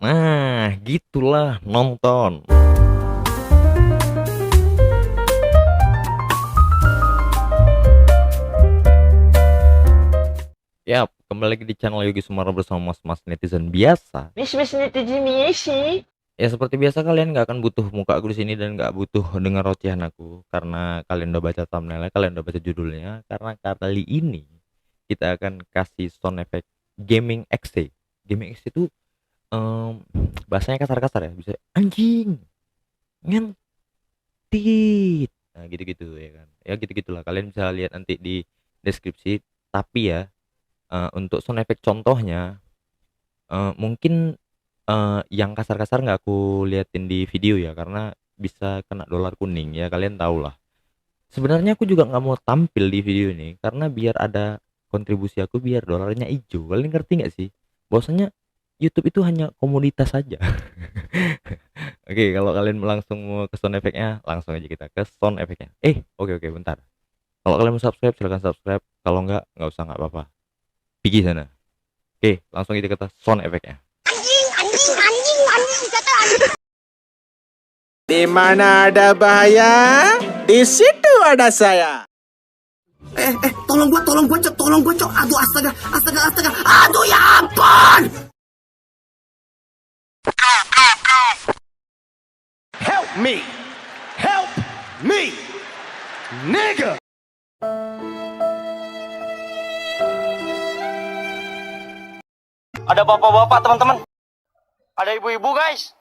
Nah, gitulah nonton. Ya, kembali lagi di channel Yogi Sumara bersama mas-mas netizen biasa. Miss netizen Miesi. Ya seperti biasa kalian nggak akan butuh muka aku di sini dan nggak butuh dengar ocehan aku karena kalian udah baca thumbnailnya, kalian udah baca judulnya. Karena kali ini kita akan kasih sound effect gaming XC. Gaming XC itu em, bahasanya kasar-kasar ya, bisa anjing, ngentit, nah gitu-gitu ya kan. Ya gitu-gitulah. Kalian bisa lihat nanti di deskripsi. Tapi ya untuk sound effect contohnya mungkin yang kasar-kasar nggak aku liatin di video ya karena bisa kena dolar kuning ya, kalian tahu lah. Sebenarnya aku juga nggak mau tampil di video ini karena biar ada kontribusi aku, biar dolarnya hijau. Kalian ngerti nggak sih bahwasanya YouTube itu hanya komoditas saja. Oke, kalau kalian langsung mau ke sound effect-nya, langsung aja kita ke sound effect-nya. Oke, bentar. Kalau kalian mau subscribe silahkan subscribe, kalau nggak usah, nggak apa-apa, pergi sana. Oke, langsung aja kita sound effect-nya. Anjing kata anjing. Di mana ada bahaya, di situ ada saya. Tolong gua, Cok. Aduh, astaga. Aduh, ya ampun. Help me, nigga. Ada bapak-bapak teman-teman. Ada ibu-ibu guys.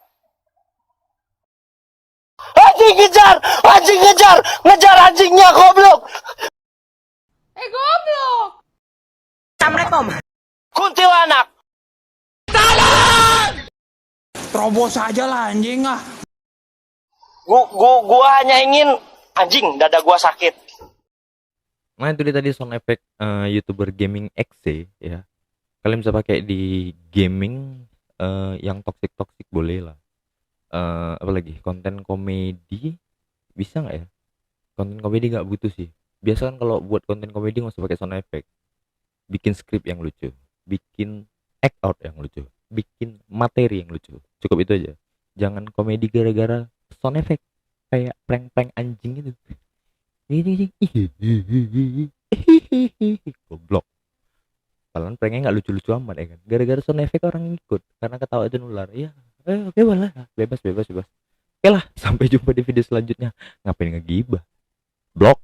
Anjing ngejar anjingnya goblok. Goblok. Assalamualaikum. Kuntilanak. Terobos aja lah anjing ah. Gua hanya ingin anjing dada gua sakit. Nah itu dia tadi sound effect YouTuber gaming XC ya. Kalian bisa pakai di gaming yang toxic boleh lah. Apalagi konten komedi bisa nggak ya? Konten komedi nggak butuh sih. Biasa kan kalau buat konten komedi nggak usah pakai sound effect. Bikin skrip yang lucu, bikin act out yang lucu, bikin materi yang lucu. Cukup itu aja. Jangan komedi gara-gara sound effect kayak prank-prank anjing itu. Ini goblok. Kalian pranknya nggak lucu-lucu amat ya kan? Gara-gara sound effect orang ikut karena ketawa itu nular. Iya, oke boleh, bebas. Oke lah, sampai jumpa di video selanjutnya. Ngapain ngegibah? Blok.